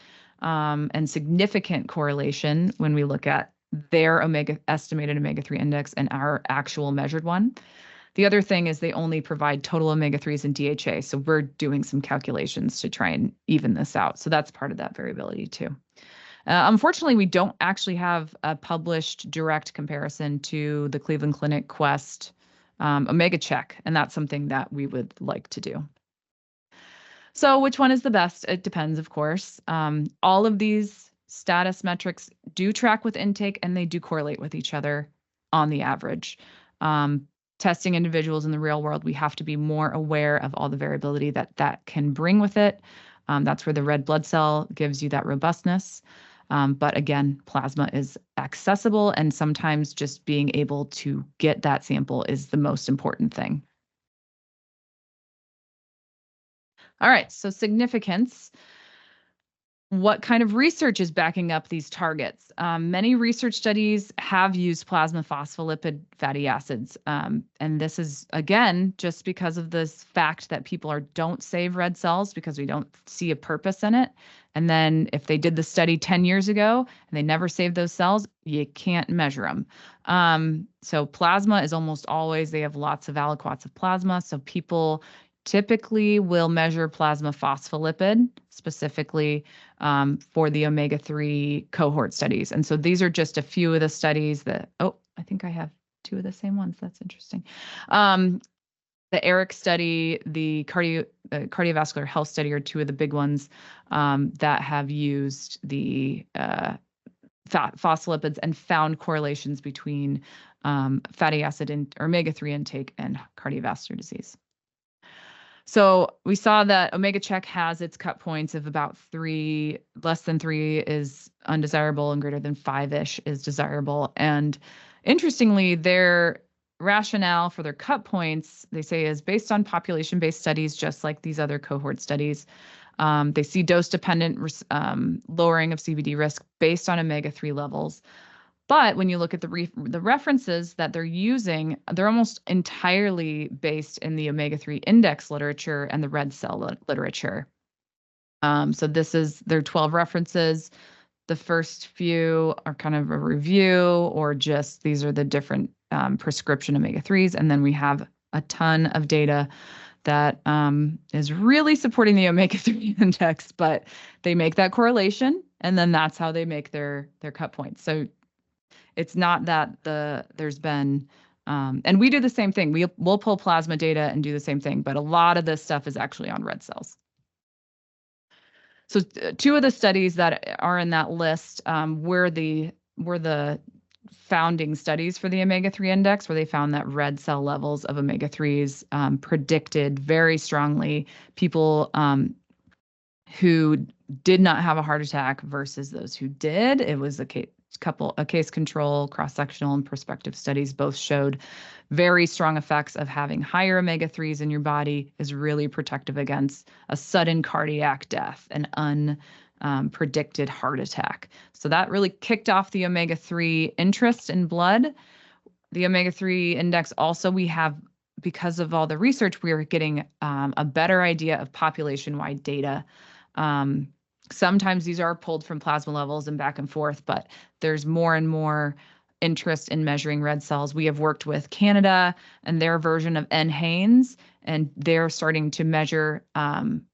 and significant correlation when we look at their estimated omega-3 index and our actual measured one. The other thing is they only provide total omega-3s and DHA, so we're doing some calculations to try and even this out. So that's part of that variability too. Unfortunately, we don't actually have a published direct comparison to the Cleveland Clinic Quest Omega Check, and that's something that we would like to do. So which one is the best? It depends, of course. All of these status metrics do track with intake, and they do correlate with each other on the average. Testing individuals in the real world, we have to be more aware of all the variability that can bring with it. That's where the red blood cell gives you that robustness. But again, plasma is accessible, and sometimes just being able to get that sample is the most important thing. All right, so significance. What kind of research is backing up these targets? Many research studies have used plasma phospholipid fatty acids. And this is, again, just because of this fact that people don't save red cells because we don't see a purpose in it. And then if they did the study 10 years ago and they never saved those cells, you can't measure them. So plasma is almost always, they have lots of aliquots of plasma. So people typically will measure plasma phospholipid specifically for the omega-3 cohort studies. And so these are just a few of the studies that, oh, I think I have 2 of the same ones. That's interesting. The ERIC study, the cardiovascular health study are two of the big ones that have used the phospholipids and found correlations between fatty acid and omega-3 intake and cardiovascular disease. So we saw that Omega Check has its cut points of about 3, less than 3 is undesirable and greater than 5-ish is desirable. And interestingly, their rationale for their cut points, they say, is based on population-based studies, just like these other cohort studies. They see dose-dependent lowering of CVD risk based on omega-3 levels. But when you look at the references that they're using, they're almost entirely based in the omega-3 index literature and the red cell literature. So there are 12 references. The first few are kind of a review, or just these are the different prescription omega-3s. And then we have a ton of data that is really supporting the omega-3 index, but they make that correlation, and then that's how they make their cut points. So it's not that there's been, and we do the same thing. We'll pull plasma data and do the same thing, but a lot of this stuff is actually on red cells. So two of the studies that are in that list were the founding studies for the omega-3 index, where they found that red cell levels of omega-3s predicted very strongly people who did not have a heart attack versus those who did. It was a case control, cross-sectional, and prospective studies both showed very strong effects of having higher omega-3s in your body is really protective against a sudden cardiac death, an unpredicted heart attack. So that really kicked off the omega-3 interest in blood. The omega-3 index also, we have, because of all the research, we are getting a better idea of population-wide data. Sometimes these are pulled from plasma levels and back and forth, but there's more and more interest in measuring red cells. We have worked with Canada and their version of NHANES, and they're starting to measure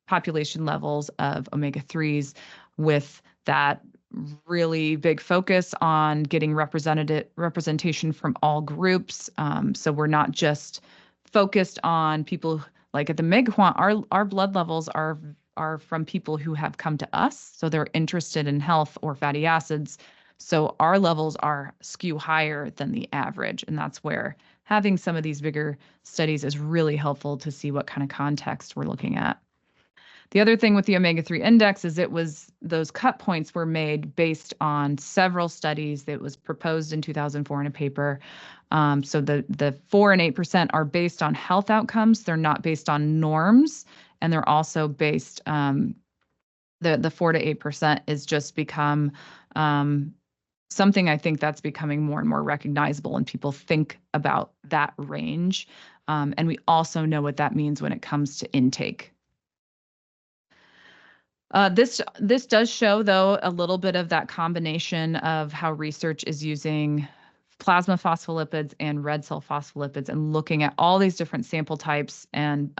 population levels of omega-3s with that really big focus on getting representation from all groups. So we're not just focused on people like at the MIG-1. Our blood levels are from people who have come to us, so they're interested in health or fatty acids. So our levels are skew higher than the average, and that's where having some of these bigger studies is really helpful to see what kind of context we're looking at. The other thing with the omega-3 index is those cut points were made based on several studies that was proposed in 2004 in a paper. So the 4 and 8% are based on health outcomes. They're not based on norms. And they're also based, the 4 to 8% is just become something I think that's becoming more and more recognizable, and people think about that range. And we also know what that means when it comes to intake. This does show, though, a little bit of that combination of how research is using plasma phospholipids and red cell phospholipids and looking at all these different sample types and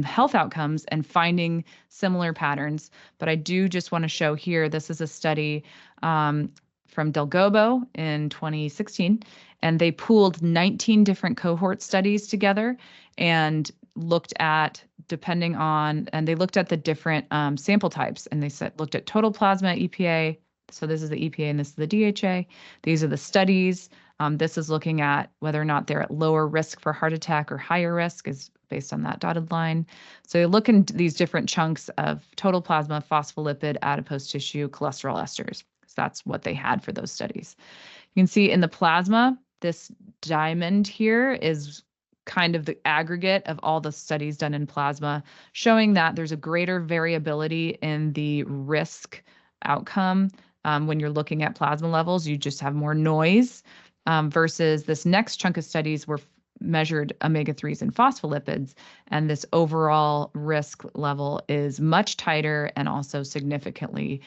health outcomes and finding similar patterns. But I do just want to show here, this is a study from Delgobo in 2016, and they pooled 19 different cohort studies together and looked at and they looked at the different sample types, and they looked at total plasma EPA. So this is the EPA and this is the DHA. These are the studies. This is looking at whether or not they're at lower risk for heart attack or higher risk, is based on that dotted line. So you look into these different chunks of total plasma, phospholipid, adipose tissue, cholesterol esters. So that's what they had for those studies. You can see in the plasma, this diamond here is kind of the aggregate of all the studies done in plasma, showing that there's a greater variability in the risk outcome. When you're looking at plasma levels, you just have more noise, versus this next chunk of studies were measured omega-3s and phospholipids, and this overall risk level is much tighter and also significantly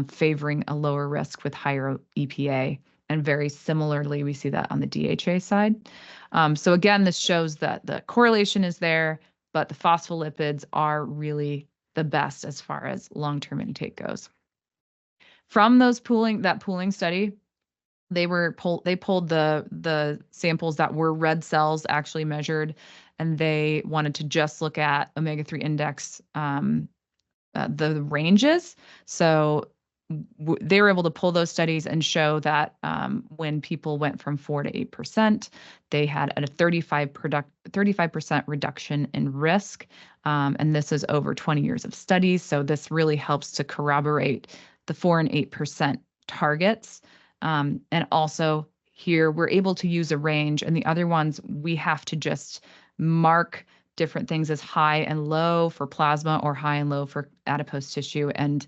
favoring a lower risk with higher EPA. And very similarly, we see that on the DHA side. So again, this shows that the correlation is there, but the phospholipids are really the best as far as long-term intake goes. From that pooling study, They pulled the samples that were red cells actually measured, and they wanted to just look at omega-3 index, the ranges. So they were able to pull those studies and show that when people went from 4 to 8%, they had a 35% reduction in risk. And this is over 20 years of studies. So this really helps to corroborate the 4 and 8% targets. And also here we're able to use a range, and the other ones we have to just mark different things as high and low for plasma or high and low for adipose tissue, and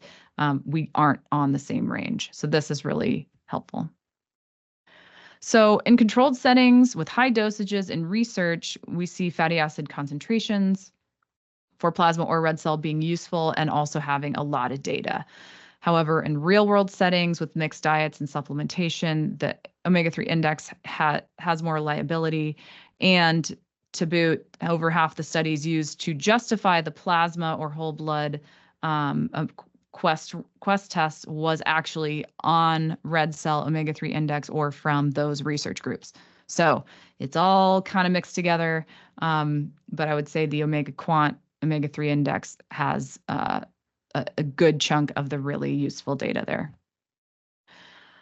we aren't on the same range. So this is really helpful. So in controlled settings with high dosages in research, we see fatty acid concentrations for plasma or red cell being useful and also having a lot of data. However, in real world settings with mixed diets and supplementation, the omega-3 index has more liability, and to boot, over half the studies used to justify the plasma or whole blood Quest test was actually on red cell omega-3 index or from those research groups. So it's all kind of mixed together. But I would say the Omega Quant omega-3 index has a good chunk of the really useful data there.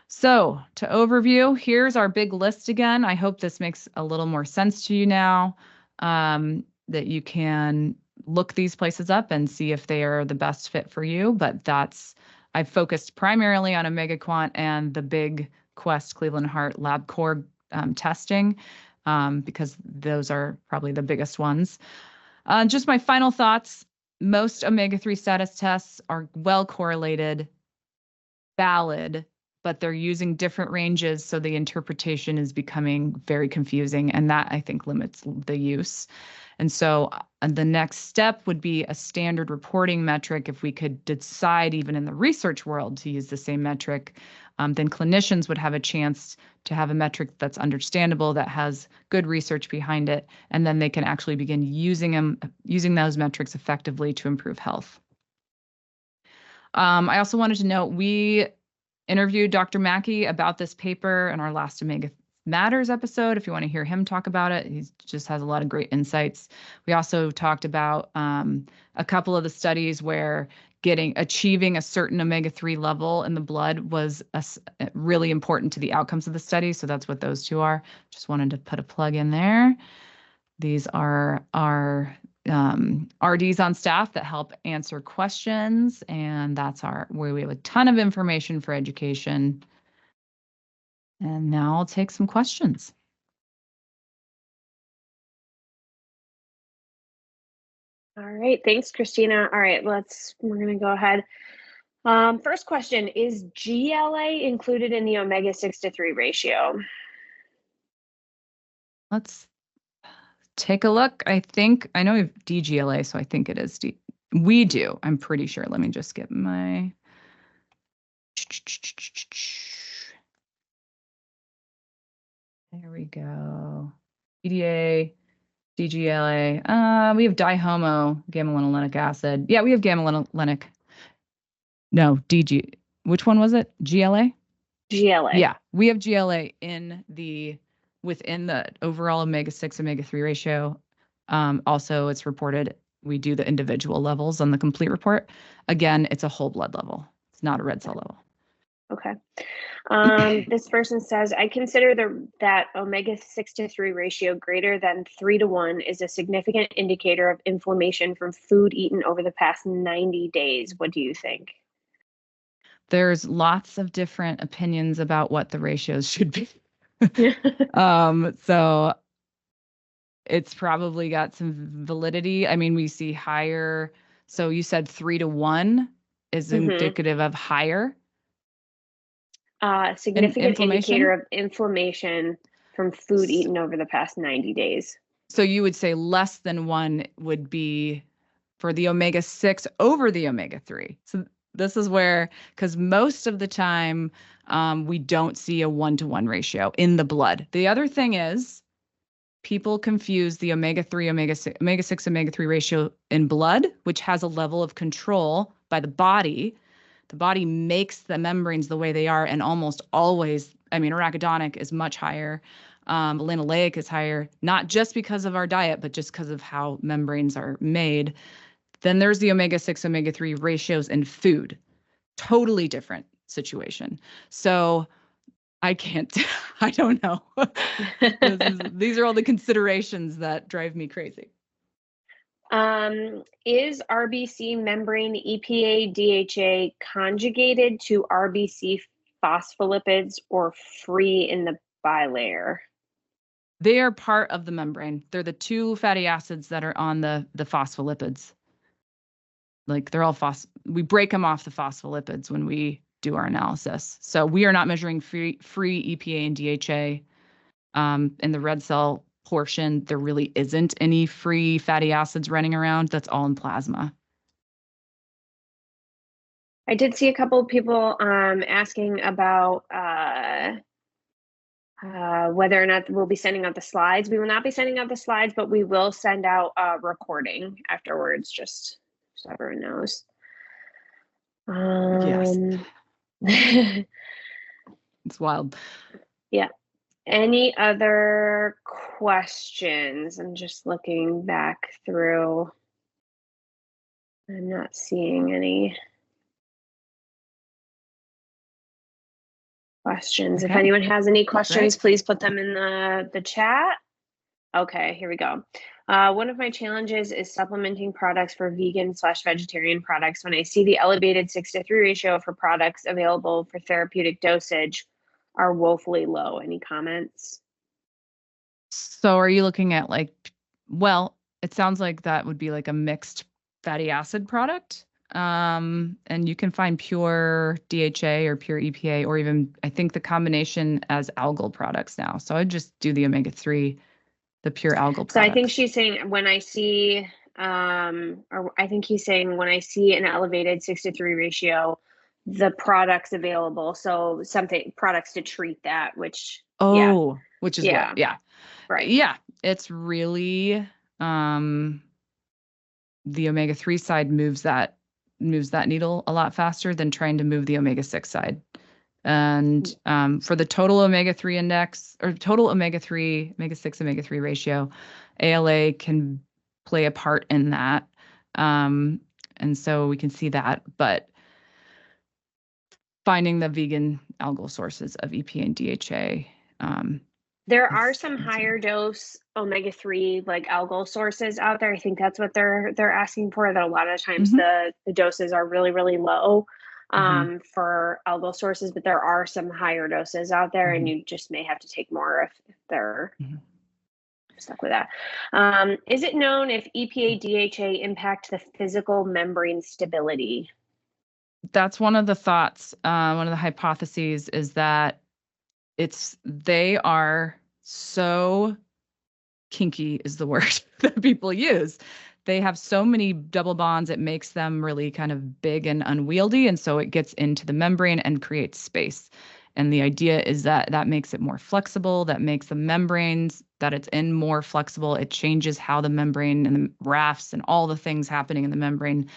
So to overview, here's our big list again. I hope this makes a little more sense to you now, that you can look these places up and see if they are the best fit for you. But I've focused primarily on Omega Quant and the big Quest Cleveland Heart LabCorp testing, because those are probably the biggest ones. Just my final thoughts. Most omega-3 status tests are well correlated, valid, but they're using different ranges, so the interpretation is becoming very confusing, and that I think limits the use. And so the next step would be a standard reporting metric. If we could decide even in the research world to use the same metric, then clinicians would have a chance to have a metric that's understandable, that has good research behind it, and then they can actually begin using those metrics effectively to improve health. I also wanted to note, we interviewed Dr. Mackey about this paper in our last Omega Matters episode. If you want to hear him talk about it, he just has a lot of great insights. We also talked about a couple of the studies where achieving a certain omega-3 level in the blood was really important to the outcomes of the study. So that's what those two are. Just wanted to put a plug in there. These are our RDs on staff that help answer questions, and that's where we have a ton of information for education. And now I'll take some questions. All right, thanks, Christina. All right, we're gonna go ahead. First question, is GLA included in the omega-6 to 3 ratio? Let's take a look. I know we have DGLA, so I think it is we do. I'm pretty sure. Let me just get my. There we go. EDA, DGLA. We have dihomo gamma-linolenic acid. Yeah, we have gamma-linolenic. No, DG. Which one was it? GLA? GLA. Yeah, we have GLA within the overall omega-6, omega-3 ratio. Also, it's reported we do the individual levels on the complete report. Again, it's a whole blood level. It's not a red cell level. Okay. This person says, I consider that omega-6 to 3 ratio greater than 3 to 1 is a significant indicator of inflammation from food eaten over the past 90 days. What do you think? There's lots of different opinions about what the ratios should be. So it's probably got some validity. I mean, we see higher. So you said 3 to 1 is indicative of higher. Significant indicator of inflammation from food eaten over the past 90 days. So you would say less than 1 would be for the omega-6 over the omega-3. So this is where, because most of the time we don't see a 1-to-1 ratio in the blood. The other thing is people confuse the omega-3, omega-6, omega-3 ratio in blood, which has a level of control by the body. The body makes the membranes the way they are, and almost always I mean, arachidonic is much higher. Linoleic is higher, not just because of our diet, but just because of how membranes are made. Then there's the omega-6, omega-3 ratios in food. Totally different situation. So I can't, I don't know. These are all the considerations that drive me crazy. Is RBC membrane EPA DHA conjugated to RBC phospholipids or free in the bilayer? They are part of the membrane. They're the two fatty acids that are on the phospholipids. Like they're all we break them off the phospholipids when we do our analysis. So we are not measuring free EPA and DHA. In the red cell portion, there really isn't any free fatty acids running around. That's all in plasma. I did see a couple of people asking about whether or not we'll be sending out the slides. We will not be sending out the slides, but we will send out a recording afterwards, just so everyone knows. Yes. It's wild. Yeah. Any other questions? I'm just looking back through. I'm not seeing any questions. Okay. If anyone has any questions, please put them in the chat. Okay, here we go. One of my challenges is supplementing products for vegan/vegetarian products. When I see the elevated 6:3 ratio for products available for therapeutic dosage are woefully low. Any comments? So are you looking at well, it sounds like that would be like a mixed fatty acid product. And you can find pure DHA or pure EPA, or even I think the combination as algal products now. So I'd just do the omega-3, the pure algal products. So I think she's saying when I see, or I think he's saying when I see an elevated 6:3 ratio, the products available. So products to treat that, which which is what, right. Yeah, it's really the omega-3 side moves that needle a lot faster than trying to move the omega-6 side. And for the total omega-3 index or total omega-3, omega-6, omega-3 ratio, ALA can play a part in that. And so we can see that, but finding the vegan algal sources of EPA and DHA. There are some higher dose omega-3 like algal sources out there. I think that's what they're asking for, that a lot of times the doses are really, really low for algal sources, but there are some higher doses out there and you just may have to take more if they're stuck with that. Is it known if EPA DHA impact the physical membrane stability? That's one of the thoughts. One of the hypotheses is that they are so kinky is the word that people use. They have so many double bonds, it makes them really kind of big and unwieldy. And so it gets into the membrane and creates space. And the idea is that makes it more flexible, that makes the membranes that it's in more flexible. It changes how the membrane and the rafts and all the things happening in the membrane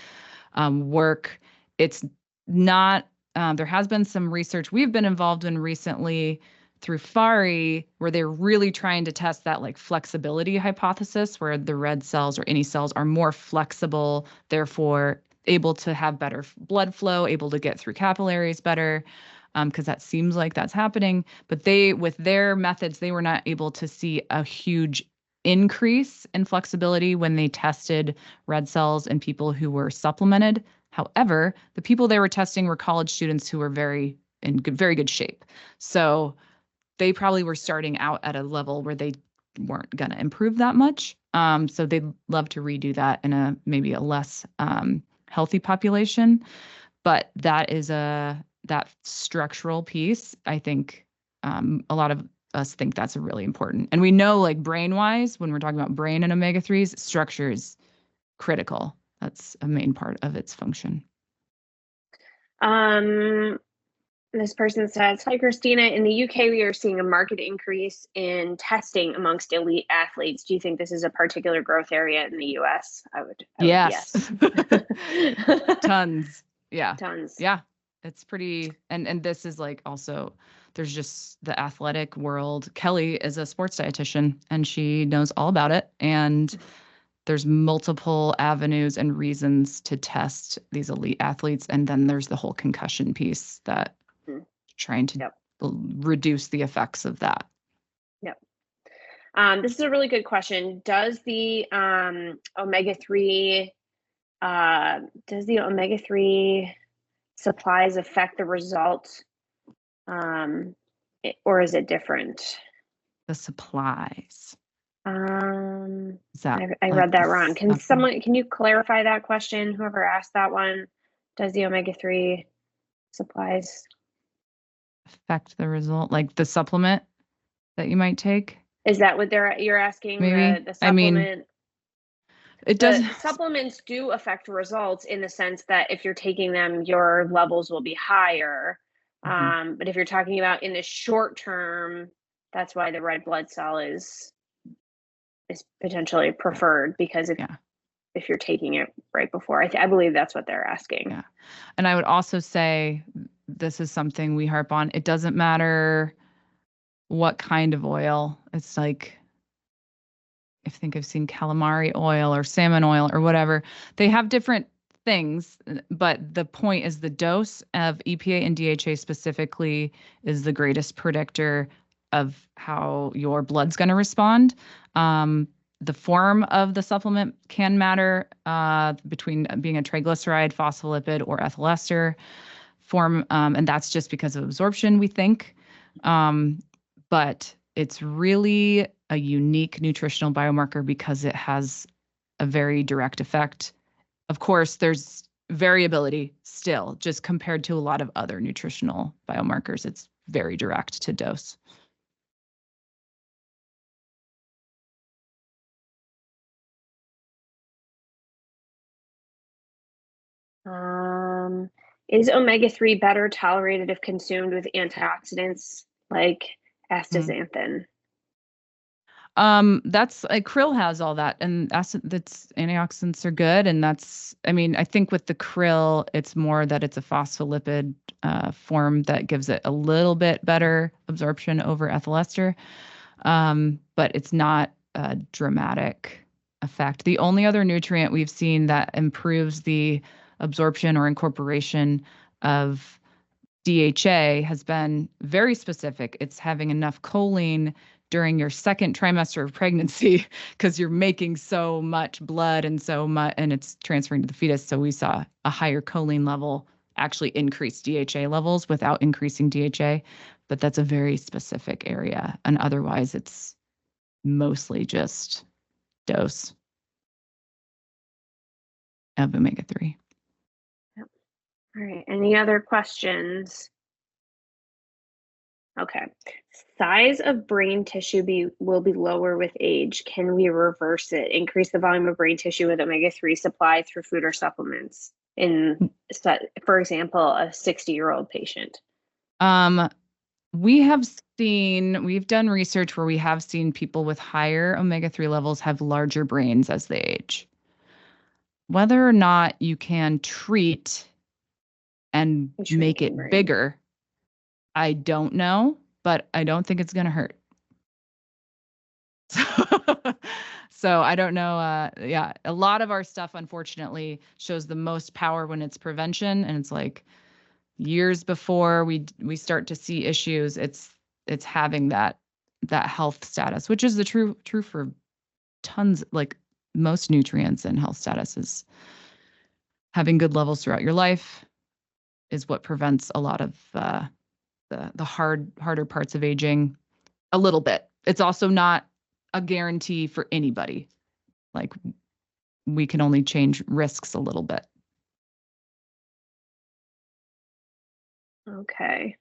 work. It's not, there has been some research we've been involved in recently through FARI, where they're really trying to test that like flexibility hypothesis, where the red cells or any cells are more flexible, therefore able to have better blood flow, able to get through capillaries better, because that seems like that's happening. But with their methods, they were not able to see a huge increase in flexibility when they tested red cells in people who were supplemented. However, the people they were testing were college students who were very good shape. So they probably were starting out at a level where they weren't going to improve that much. So they'd love to redo that in maybe a less healthy population. But that is that structural piece. I think a lot of us think that's a really important. And we know, like brain-wise, when we're talking about brain and omega-3s, structure is critical. That's a main part of its function. This person says, "Hi, Christina. In the UK, we are seeing a market increase in testing amongst elite athletes. Do you think this is a particular growth area in the US?" I would yes. Tons. Yeah. Tons. Yeah. It's pretty, and this is like also there's just the athletic world. Kelly is a sports dietitian and she knows all about it. And there's multiple avenues and reasons to test these elite athletes. And then there's the whole concussion piece that trying to reduce the effects of that. Yep. This is a really good question. Does the omega-3 supplies affect the result, or is it different? The supplies. I read that wrong. Can you clarify that question? Whoever asked that one, does the omega-3 supplies affect the result, like the supplement that you might take? Is that what you're asking? Maybe. The supplement? I mean, it does. Supplements do affect results in the sense that if you're taking them, your levels will be higher. But if you're talking about in the short term, that's why the red blood cell is potentially preferred, because if you're taking it right before, I believe that's what they're asking. Yeah. And I would also say, this is something we harp on. It doesn't matter what kind of oil. It's like, I think I've seen calamari oil or salmon oil or whatever. They have different things, but the point is the dose of EPA and DHA specifically is the greatest predictor of how your blood's going to respond. The form of the supplement can matter between being a triglyceride, phospholipid, or ethyl ester form, and that's just because of absorption, we think. But it's really a unique nutritional biomarker because it has a very direct effect. Of course, there's variability still, just compared to a lot of other nutritional biomarkers. It's very direct to dose. Is omega-3 better tolerated if consumed with antioxidants like astaxanthin? That's krill has all that, and that's antioxidants are good, and that's, I mean, I think with the krill, it's more that it's a phospholipid form that gives it a little bit better absorption over ethyl ester, but it's not a dramatic effect. The only other nutrient we've seen that improves the absorption or incorporation of DHA has been very specific. It's having enough choline during your second trimester of pregnancy because you're making so much blood and it's transferring to the fetus. So we saw a higher choline level actually increase DHA levels without increasing DHA, but that's a very specific area. And otherwise it's mostly just dose of omega-3. Yep. All right. Any other questions? Okay. Size of brain tissue will be lower with age. Can we reverse it? Increase the volume of brain tissue with omega-3 supply through food or supplements in, for example, a 60-year-old patient? We've done research where we have seen people with higher omega-3 levels have larger brains as they age. Whether or not you can treat and make it bigger, I don't know, but I don't think it's going to hurt. So I don't know. Yeah, a lot of our stuff, unfortunately, shows the most power when it's prevention, and it's like years before we start to see issues. It's having that health status, which is the true for tons, like most nutrients and health status is having good levels throughout your life is what prevents a lot of the harder parts of aging a little bit. It's also not a guarantee for anybody. Like we can only change risks a little bit. Okay.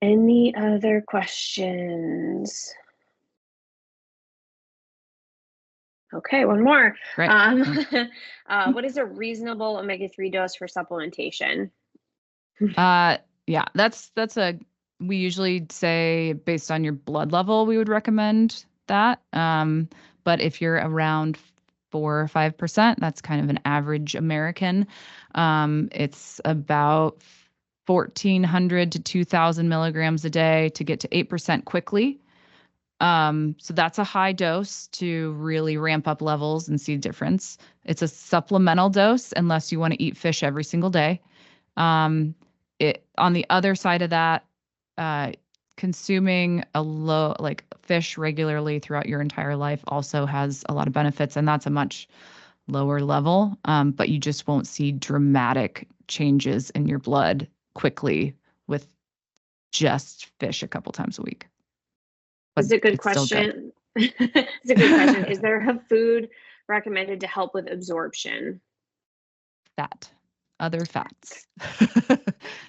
Any other questions? Okay, one more. Great. What is a reasonable omega-3 dose for supplementation? Yeah, we usually say based on your blood level, we would recommend that. But if you're around 4 or 5%, that's kind of an average American. It's about 1,400 to 2,000 milligrams a day to get to 8% quickly. So that's a high dose to really ramp up levels and see a difference. It's a supplemental dose unless you want to eat fish every single day. It on the other side of that, consuming a low like fish regularly throughout your entire life also has a lot of benefits, and that's a much lower level. But you just won't see dramatic changes in your blood quickly with just fish a couple times a week. But It's a good it's still good. question. It's a good question. Is there a food recommended to help with absorption? Fat, other fats.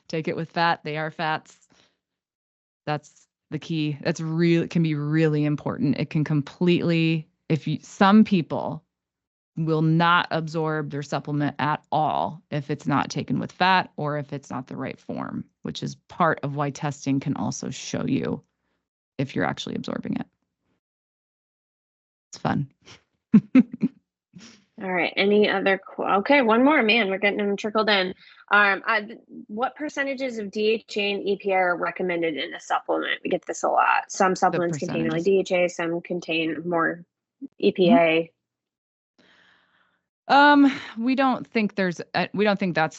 Take it with fat. They are fats. That's the key. That's really can be really important. It can completely, some people will not absorb their supplement at all if it's not taken with fat or if it's not the right form, which is part of why testing can also show you if you're actually absorbing it. It's fun. All right. Any other? Okay, one more. Man, we're getting them trickled in. What percentages of DHA and EPA are recommended in a supplement? We get this a lot. Some supplements contain only DHA, some contain more EPA. We don't think that's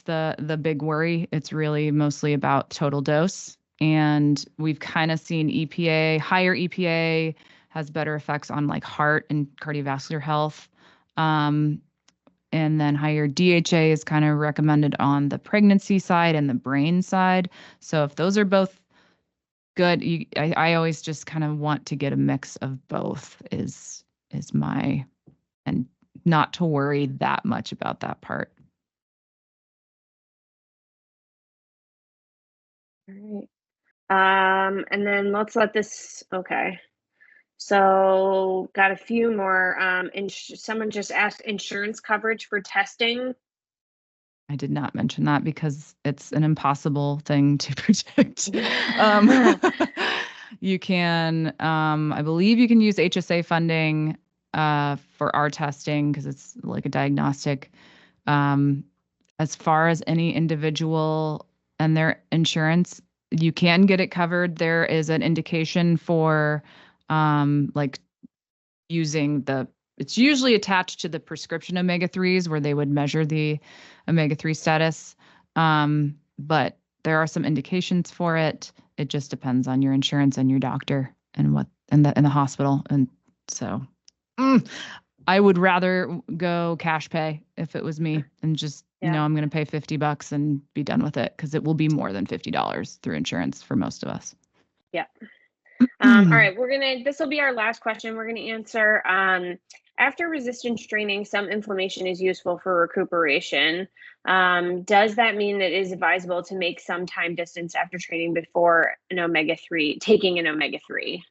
the big worry. It's really mostly about total dose. And we've kind of seen higher EPA has better effects on like heart and cardiovascular health. And then higher DHA is kind of recommended on the pregnancy side and the brain side. So if those are both good, I always just kind of want to get a mix of both is my, and not to worry that much about that part. All right. And then let's let this, okay. So got a few more. Someone just asked insurance coverage for testing. I did not mention that because it's an impossible thing to predict. You can, I believe you can use HSA funding for our testing because it's like a diagnostic. As far as any individual and their insurance, you can get it covered. There is an indication for like using it's usually attached to the prescription omega-3s where they would measure the omega-3 status. But there are some indications for it. It just depends on your insurance and your doctor and what in the hospital. And so I would rather go cash pay if it was me and just, I'm going to pay $50 and be done with it because it will be more than $50 through insurance for most of us. Yeah. All right, this will be our last question we're going to answer. After resistance training, some inflammation is useful for recuperation. Does that mean that it is advisable to make some time distance after training before taking an omega-3?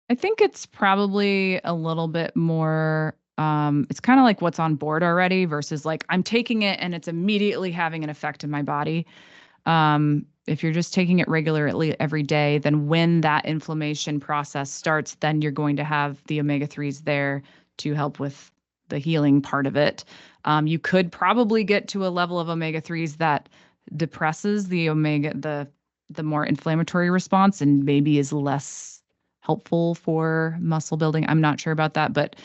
I think it's probably a little bit more, it's kind of like what's on board already versus like I'm taking it and it's immediately having an effect in my body. If you're just taking it regularly every day, then when that inflammation process starts, then you're going to have the omega-3s there to help with the healing part of it. You could probably get to a level of omega-3s that depresses the more inflammatory response and maybe is less helpful for muscle building. I'm not sure about that, but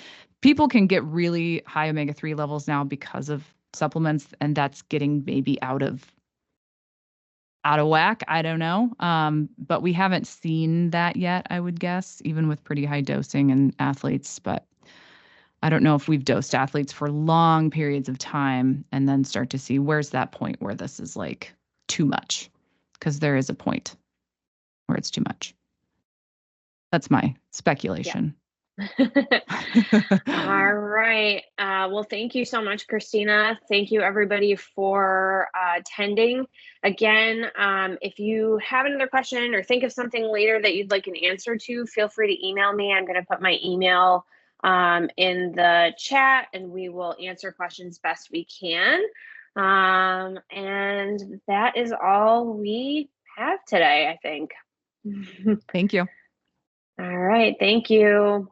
people can get really high omega-3 levels now because of supplements, and that's getting maybe out of whack. I don't know. But we haven't seen that yet, I would guess, even with pretty high dosing in athletes. But I don't know if we've dosed athletes for long periods of time and then start to see where's that point where this is like too much, because there is a point where it's too much. That's my speculation. All right. Well, thank you so much, Christina. Thank you, everybody, for attending. Again, if you have another question or think of something later that you'd like an answer to, feel free to email me. I'm going to put my email in the chat, and we will answer questions best we can. And that is all we have today, I think. Thank you. All right. Thank you.